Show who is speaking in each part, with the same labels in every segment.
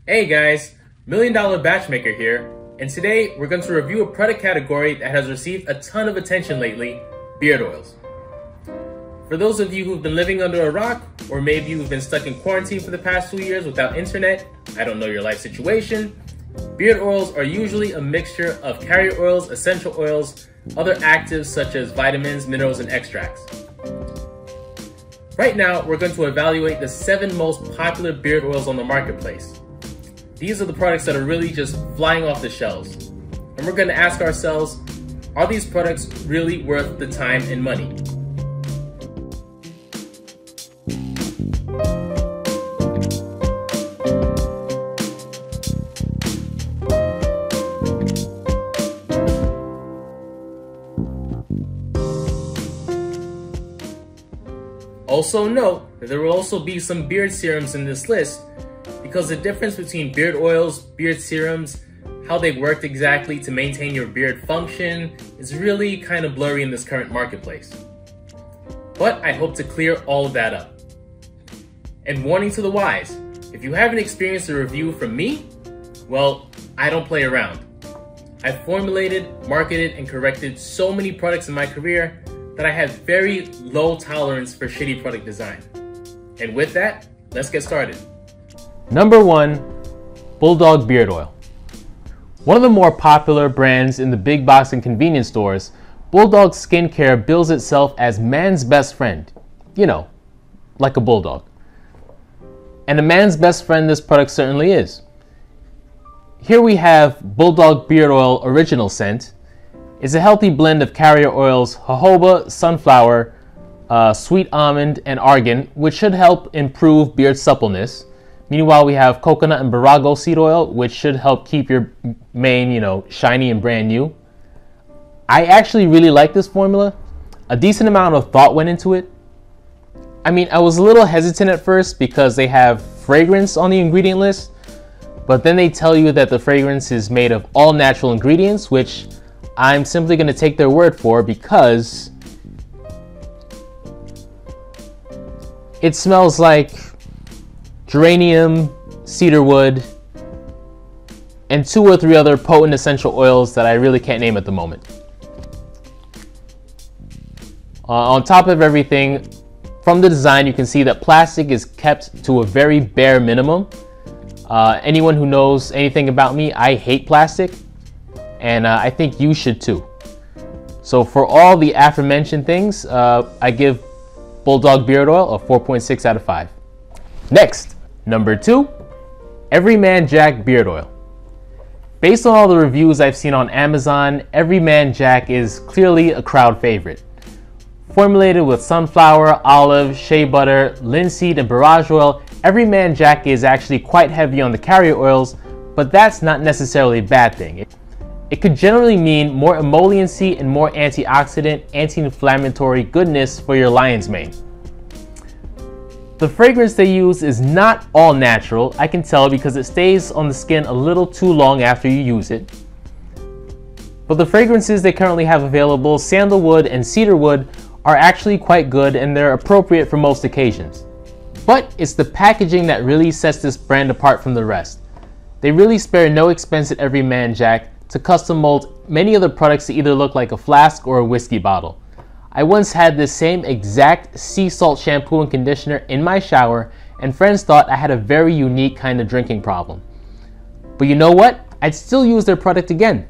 Speaker 1: Hey guys, Million Dollar Batchmaker here, and today we're going to review a product category that has received a ton of attention lately, beard oils. For those of you who've been living under a rock, or maybe you've been stuck in quarantine for the past 2 years without internet, I don't know your life situation, beard oils are usually a mixture of carrier oils, essential oils, other actives such as vitamins, minerals, and extracts. Right now, we're going to evaluate the 7 most popular beard oils on the marketplace. These are the products that are really just flying off the shelves. And we're going to ask ourselves, are these products really worth the time and money? Also note that there will also be some beard serums in this list because the difference between beard oils, beard serums, how they work exactly to maintain your beard function is really kind of blurry in this current marketplace. But I hope to clear all of that up. And warning to the wise, if you haven't experienced a review from me, well, I don't play around. I've formulated, marketed, and corrected so many products in my career that I have very low tolerance for shitty product design. And with that, let's get started.
Speaker 2: Number 1, Bulldog Beard Oil. One of the more popular brands in the big box and convenience stores, Bulldog Skincare bills itself as man's best friend. You know, like a bulldog. And a man's best friend this product certainly is. Here we have Bulldog Beard Oil Original Scent. It's a healthy blend of carrier oils, jojoba, sunflower, sweet almond, and argan, which should help improve beard suppleness. Meanwhile, we have coconut and Barago seed oil, which should help keep your mane, shiny and brand new. I actually really like this formula. A decent amount of thought went into it. I mean, I was a little hesitant at first because they have fragrance on the ingredient list, but then they tell you that the fragrance is made of all natural ingredients, which I'm simply going to take their word for because it smells like geranium, cedarwood, and 2 or 3 other potent essential oils that I really can't name at the moment. On top of everything, from the design you can see that plastic is kept to a very bare minimum. Anyone who knows anything about me, I hate plastic. And I think you should too. So for all the aforementioned things, I give Bulldog Beard Oil a 4.6 out of 5. Next, number 2, Everyman Jack Beard Oil. Based on all the reviews I've seen on Amazon, Everyman Jack is clearly a crowd favorite. Formulated with sunflower, olive, shea butter, linseed, and borage oil, Everyman Jack is actually quite heavy on the carrier oils, but that's not necessarily a bad thing. It could generally mean more emolliency and more antioxidant, anti-inflammatory goodness for your lion's mane. The fragrance they use is not all natural, I can tell because it stays on the skin a little too long after you use it. But the fragrances they currently have available, sandalwood and cedarwood, are actually quite good and they're appropriate for most occasions. But it's the packaging that really sets this brand apart from the rest. They really spare no expense at Everyman Jack to custom mold many of the products to either look like a flask or a whiskey bottle. I once had this same exact sea salt shampoo and conditioner in my shower, and friends thought I had a very unique kind of drinking problem. But you know what? I'd still use their product again.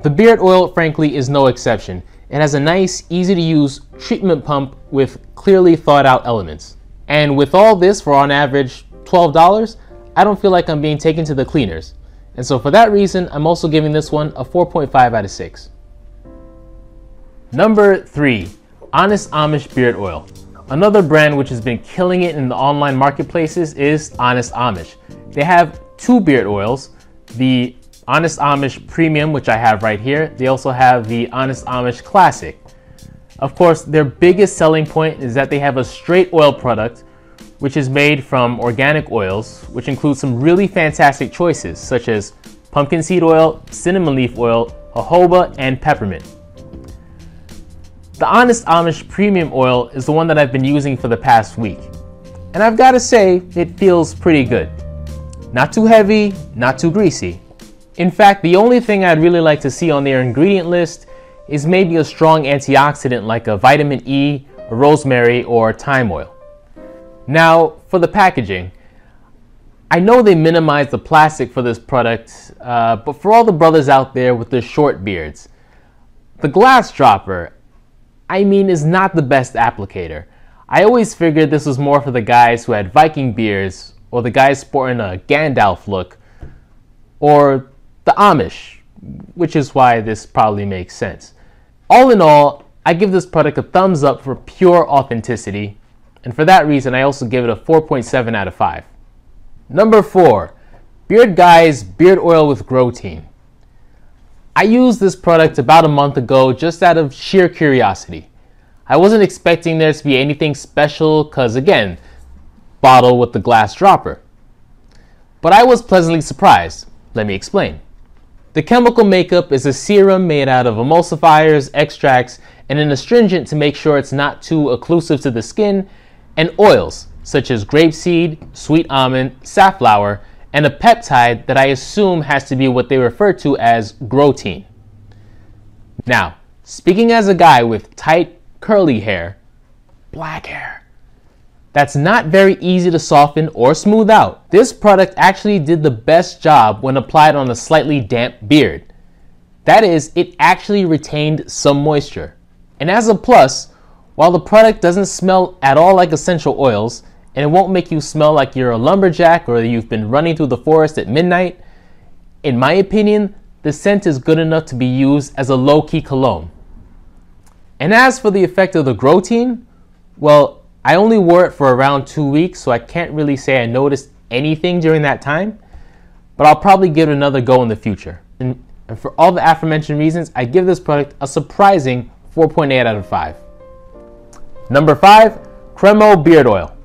Speaker 2: The beard oil, frankly, is no exception. It has a nice, easy to use treatment pump with clearly thought out elements. And with all this for on average $12, I don't feel like I'm being taken to the cleaners. And so for that reason, I'm also giving this one a 4.5 out of 6. Number 3, Honest Amish Beard Oil. Another brand which has been killing it in the online marketplaces is Honest Amish. They have 2 beard oils, the Honest Amish Premium, which I have right here. They also have the Honest Amish Classic. Of course, their biggest selling point is that they have a straight oil product which is made from organic oils, which includes some really fantastic choices such as pumpkin seed oil, cinnamon leaf oil, jojoba, and peppermint. The Honest Amish Premium Oil is the one that I've been using for the past week. And I've got to say, it feels pretty good. Not too heavy, not too greasy. In fact, the only thing I'd really like to see on their ingredient list is maybe a strong antioxidant like a vitamin E, a rosemary, or thyme oil. Now, for the packaging, I know they minimize the plastic for this product, but for all the brothers out there with the short beards, the glass dropper, is not the best applicator. I always figured this was more for the guys who had Viking beards, or the guys sporting a Gandalf look, or the Amish, which is why this probably makes sense. All in all, I give this product a thumbs up for pure authenticity, and for that reason I also give it a 4.7 out of 5. Number 4, Beard Guys Beard Oil with Grotein. I used this product about a month ago just out of sheer curiosity. I wasn't expecting there to be anything special because, again, bottle with the glass dropper. But I was pleasantly surprised. Let me explain. The chemical makeup is a serum made out of emulsifiers, extracts, and an astringent to make sure it's not too occlusive to the skin, and oils such as grapeseed, sweet almond, safflower, and a peptide that I assume has to be what they refer to as grotein. Now, speaking as a guy with tight, curly hair, black hair, that's not very easy to soften or smooth out. This product actually did the best job when applied on a slightly damp beard. That is, it actually retained some moisture. And as a plus, while the product doesn't smell at all like essential oils, and it won't make you smell like you're a lumberjack or you've been running through the forest at midnight, in my opinion, the scent is good enough to be used as a low-key cologne. And as for the effect of the grotein, well, I only wore it for around 2 weeks, so I can't really say I noticed anything during that time, but I'll probably give it another go in the future. And for all the aforementioned reasons, I give this product a surprising 4.8 out of 5. Number 5, Cremo Beard Oil.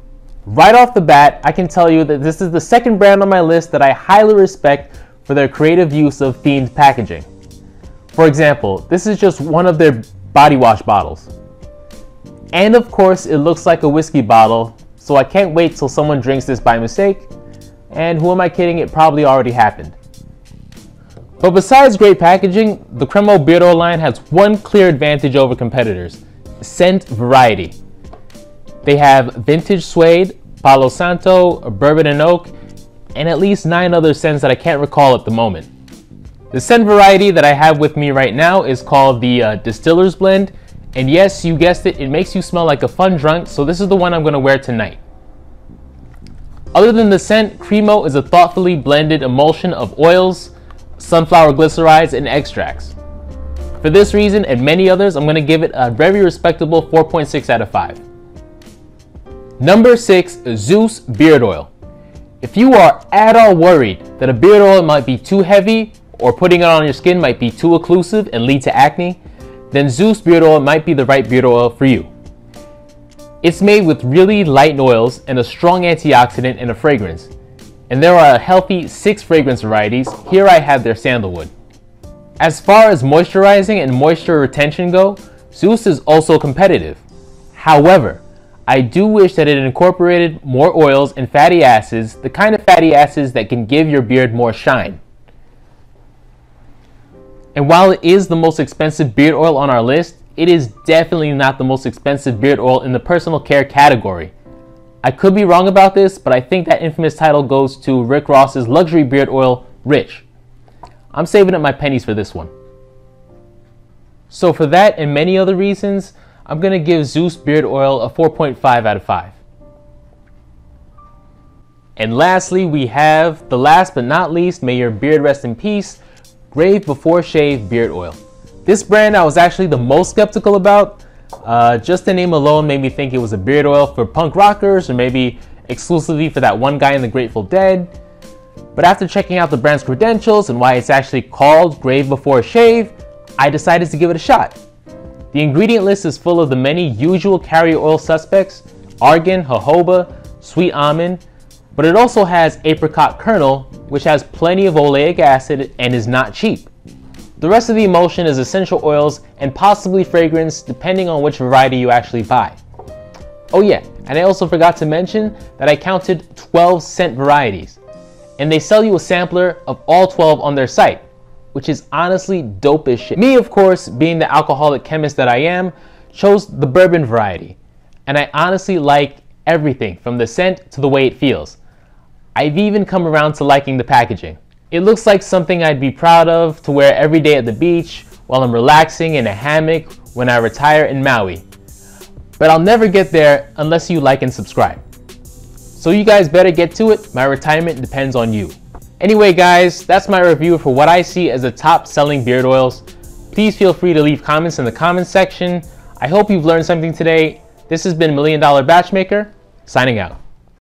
Speaker 2: Right off the bat, I can tell you that this is the second brand on my list that I highly respect for their creative use of themed packaging. For example, this is just one of their body wash bottles. And of course, it looks like a whiskey bottle, so I can't wait till someone drinks this by mistake. And who am I kidding, it probably already happened. But besides great packaging, the Cremo Beard Oil line has one clear advantage over competitors: scent variety. They have vintage suede, Palo Santo, bourbon and oak, and at least 9 other scents that I can't recall at the moment. The scent variety that I have with me right now is called the Distiller's Blend, and yes, you guessed it, it makes you smell like a fun drunk, so this is the one I'm going to wear tonight. Other than the scent, Cremo is a thoughtfully blended emulsion of oils, sunflower glycerides, and extracts. For this reason and many others, I'm going to give it a very respectable 4.6 out of 5. Number 6, Zeus Beard Oil. If you are at all worried that a beard oil might be too heavy or putting it on your skin might be too occlusive and lead to acne, then Zeus Beard Oil might be the right beard oil for you. It's made with really light oils and a strong antioxidant and a fragrance. And there are a healthy 6 fragrance varieties. Here I have their sandalwood. As far as moisturizing and moisture retention go, Zeus is also competitive. However, I do wish that it incorporated more oils and fatty acids, the kind of fatty acids that can give your beard more shine. And while it is the most expensive beard oil on our list, it is definitely not the most expensive beard oil in the personal care category. I could be wrong about this, but I think that infamous title goes to Rick Ross's luxury beard oil, Rich. I'm saving up my pennies for this one. So for that and many other reasons, I'm going to give Zeus Beard Oil a 4.5 out of 5. And lastly, we have the last but not least, may your beard rest in peace, Grave Before Shave Beard Oil. This brand I was actually the most skeptical about. Just the name alone made me think it was a beard oil for punk rockers or maybe exclusively for that one guy in the Grateful Dead. But after checking out the brand's credentials and why it's actually called Grave Before Shave, I decided to give it a shot. The ingredient list is full of the many usual carrier oil suspects: argan, jojoba, sweet almond, but it also has apricot kernel, which has plenty of oleic acid and is not cheap. The rest of the emulsion is essential oils and possibly fragrance depending on which variety you actually buy. Oh yeah, and I also forgot to mention that I counted 12 scent varieties. and they sell you a sampler of all 12 on their site, which is honestly dope as shit. Me, of course, being the alcoholic chemist that I am, chose the bourbon variety, and I honestly like everything from the scent to the way it feels. I've even come around to liking the packaging. It looks like something I'd be proud of to wear every day at the beach while I'm relaxing in a hammock when I retire in Maui. But I'll never get there unless you like and subscribe. So you guys better get to it. My retirement depends on you. Anyway guys, that's my review for what I see as the top selling beard oils. Please feel free to leave comments in the comments section. I hope you've learned something today. This has been $1 Million Batchmaker, signing out.